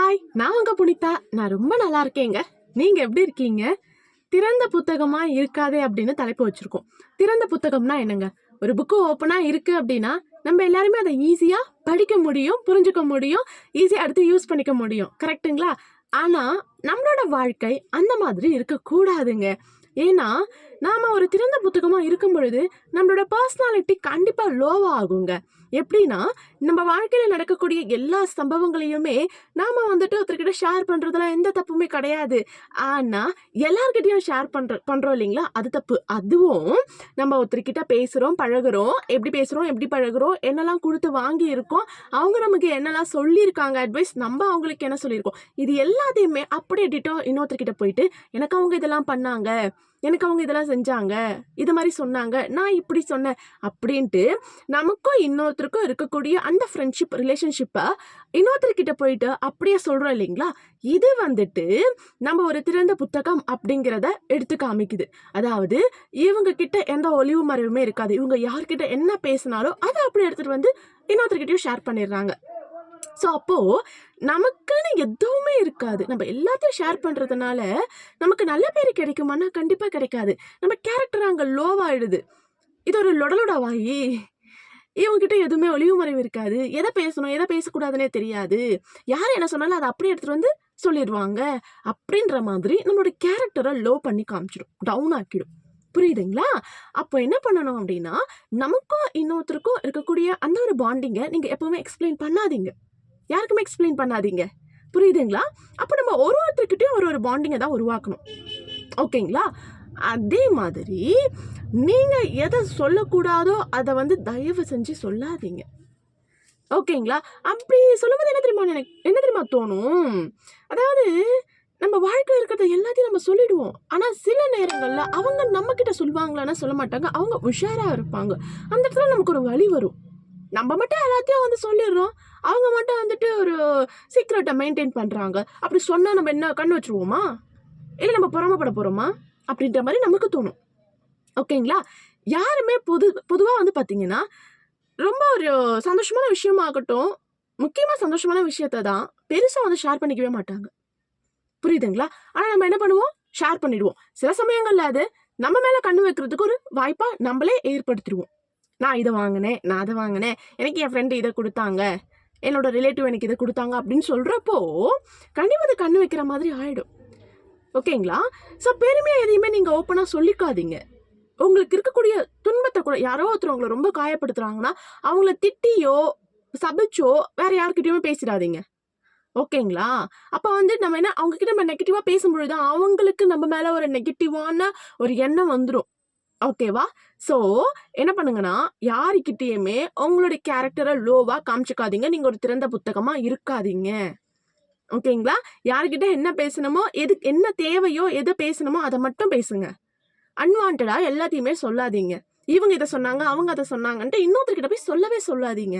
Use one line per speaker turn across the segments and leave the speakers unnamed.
Hi, நான் உங்க புனிதா. நான் ரொம்ப நல்லா இருக்கேங்க. நீங்க எப்படி இருக்கீங்க? திறந்த புத்தகமா இருக்காதே அப்படின்னு தலைப்பு வச்சிருக்கோம். திறந்த புத்தகம்னா என்னங்க? ஒரு புக்கு ஓப்பனா இருக்கு அப்படின்னா நம்ம எல்லாருமே அதை ஈஸியா படிக்க முடியும், புரிஞ்சுக்க முடியும், ஈஸியா அடுத்து யூஸ் பண்ணிக்க முடியும். கரெக்ட்டுங்களா? ஆனா நம்மளோட வாழ்க்கை அந்த மாதிரி இருக்கக்கூடாதுங்க. ஏன்னா நாம ஒரு திறந்த புத்தகமா இருக்கும் பொழுது நம்மளோட பர்சனாலிட்டி கண்டிப்பா லோவா ஆகுங்க. எப்படின்னா நம்ம வாழ்க்கையில நடக்கக்கூடிய எல்லா சம்பவங்களையுமே நாம வந்துட்டு ஒருத்தர்கிட்ட ஷேர் பண்றதுல எந்த தப்புமே கிடையாது. ஆனா எல்லார்கிட்டயும் ஷேர் பண்றோம் இல்லைங்களா? அது தப்பு. அதுவும் நம்ம ஒருத்தர்கிட்ட பேசுறோம், பழகுறோம், எப்படி பேசுறோம், எப்படி பழகுறோம், என்னெல்லாம் கொடுத்து வாங்கி இருக்கோம், அவங்க நமக்கு என்னெல்லாம் சொல்லியிருக்காங்க அட்வைஸ், நம்ம அவங்களுக்கு என்ன சொல்லியிருக்கோம், இது எல்லாத்தையுமே அப்படியே டிட்டோ இன்னொருத்தர்கிட்ட போயிட்டு எனக்கு அவங்க இதெல்லாம் பண்ணாங்க, எனக்கு அவங்க இதெல்லாம் செஞ்சாங்க, இது மாதிரி சொன்னாங்க, நான் இப்படி சொன்னேன் அப்படின்ட்டு நமக்கும் இன்னொருத்தருக்கும் இருக்கக்கூடிய அந்த ஃப்ரெண்ட்ஷிப் ரிலேஷன்ஷிப்பை இன்னொருத்தர்கிட்ட போயிட்டு அப்படியே சொல்றோம் இல்லைங்களா? இது வந்துட்டு நம்ம ஒரு திறந்த புத்தகம் அப்படிங்கிறத எடுத்து காமிக்குது. அதாவது இவங்க கிட்ட எந்த ஒளிவு மறைவுமே இருக்காது. இவங்க யார்கிட்ட என்ன பேசினாலும் அதை அப்படியே எடுத்துட்டு வந்து இன்னொருத்தர்கிட்டயும் ஷேர் பண்ணிடுறாங்க. ஸோ அப்போ நமக்குன்னு எதுவுமே இருக்காது. நம்ம எல்லாத்தையும் ஷேர் பண்றதுனால நமக்கு நல்ல பேர் கிடைக்குமான்னா கண்டிப்பா கிடைக்காது. நம்ம கேரக்டர் அங்க லோவாயிடுது. இது ஒரு லொடலொட வாயி. இவங்ககிட்ட எதுவுமே ஒளிவு மறைவு இருக்காது. எதை பேசணும், எதை பேசக்கூடாதுன்னே தெரியாது. யார் என்ன சொன்னாலும் அதை அப்படியே எடுத்துட்டு வந்து சொல்லிடுவாங்க. அப்படின்ற மாதிரி நம்மளோட கேரக்டரை லோ பண்ணி காமிச்சிடும், டவுன் ஆக்கிடும். புரியுதுங்களா? அப்போ என்ன பண்ணணும் அப்படின்னா, நமக்கும் இன்னொருத்தருக்கும் இருக்கக்கூடிய அந்த ஒரு பாண்டிங்கை நீங்க எப்பவுமே எக்ஸ்பிளைன் பண்ணாதீங்க. யாருக்குமே எக்ஸ்பிளைன் பண்ணாதீங்க. புரியுதுங்களா? அப்போ நம்ம ஒருத்தர்கிட்டயும் ஒரு பாண்டிங்கை தான் உருவாக்கணும். ஓகேங்களா? அதே மாதிரி நீங்க எதை சொல்லக்கூடாதோ அதை வந்து தயவு செஞ்சு சொல்லாதீங்க. ஓகேங்களா? அப்படி சொல்லும்போது என்ன தெரியுமா தோணும்? அதாவது நம்ம வாழ்க்கையில் இருக்கிறத எல்லாத்தையும் நம்ம சொல்லிடுவோம். ஆனால் சில நேரங்கள்ல அவங்க நம்ம கிட்ட சொல்லுவாங்களான்னா சொல்ல மாட்டாங்க. அவங்க உஷாரா இருப்பாங்க. அந்த இடத்துல நமக்கு ஒரு வலி வரும். நம்ம மட்டும் எல்லாத்தையும் வந்து சொல்லிடுறோம். அவங்க மட்டும் வந்துட்டு ஒரு சீக்ரெட்டை மெயின்டைன் பண்றாங்க. அப்படி சொன்னா நம்ம என்ன கண்ணு வச்சிருவோமா? இல்லை நம்ம பொறாமப்பட போறோமா? அப்படின்ற மாதிரி நமக்கு தோணும். ஓகேங்களா? யாருமே பொதுவா வந்து பார்த்தீங்கன்னா ரொம்ப ஒரு சந்தோஷமான விஷயமாகட்டும், முக்கியமா சந்தோஷமான விஷயத்தை தான் பெருசா வந்து ஷேர் பண்ணிக்கவே மாட்டாங்க. புரியுதுங்களா? ஆனா நம்ம என்ன பண்ணுவோம்? ஷேர் பண்ணிடுவோம். சில சமயங்கள்ல அது நம்ம மேல கண்ணு வைக்கிறதுக்கு ஒரு வாய்ப்பா நம்மளே ஏற்படுத்திடுவோம். நான் இதை வாங்கினேன், நான் அதை வாங்கினேன், எனக்கு என் ஃப்ரெண்டு இதை கொடுத்தாங்க, என்னோட ரிலேட்டிவ் எனக்கு இதை கொடுத்தாங்க அப்படின்னு சொல்றப்போ கண்டிப்பா அது கண்ணு வைக்கிற மாதிரி ஆயிடும். ஓகேங்களா? ஸோ பெருமையா எதையுமே நீங்க ஓப்பனா சொல்லிக்காதீங்க. உங்களுக்கு இருக்கக்கூடிய துன்பத்தை கூட யாரோ ஒருத்தர் உங்களை ரொம்ப காயப்படுத்துறாங்கன்னா அவங்கள திட்டியோ சபிச்சோ வேற யார்கிட்டயுமே பேசிடாதீங்க. ஓகேங்களா? அப்ப வந்து நம்ம என்ன அவங்க கிட்ட நம்ம நெகட்டிவா பேசும்பொழுது அவங்களுக்கு நம்ம மேல ஒரு நெகட்டிவான ஒரு எண்ணம் வந்துடும். ஓகேவா? ஸோ என்ன பண்ணுங்கன்னா யாருக்கிட்டேயுமே உங்களுடைய கேரக்டரை லோவா காமிச்சுக்காதீங்க. நீங்க ஒரு திறந்த புத்தகமா இருக்காதீங்க. ஓகேங்களா? யாருக்கிட்ட என்ன பேசணுமோ, என்ன தேவையோ, எதை பேசணுமோ அதை மட்டும் பேசுங்க. அன்வான்டா எல்லாத்தையுமே சொல்லாதீங்க. இவங்க இதை சொன்னாங்க, அவங்க அதை சொன்னாங்கன்ட்டு இன்னொருத்தர்கிட்ட போய் சொல்லவே சொல்லாதீங்க.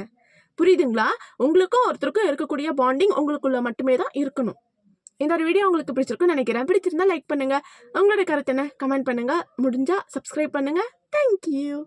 புரியுதுங்களா? உங்களுக்கும் ஒருத்தருக்கும் இருக்கக்கூடிய பாண்டிங் உங்களுக்குள்ள மட்டுமே தான் இருக்கணும். இந்த ஒரு வீடியோ உங்களுக்கு பிடிச்சிருக்குன்னு நினைக்கிறேன். பிடிச்சிருந்தா லைக் பண்ணுங்க. உங்களோட கருத்து என்ன கமெண்ட் பண்ணுங்க. முடிஞ்சா சப்ஸ்கிரைப் பண்ணுங்க. தேங்க்யூ.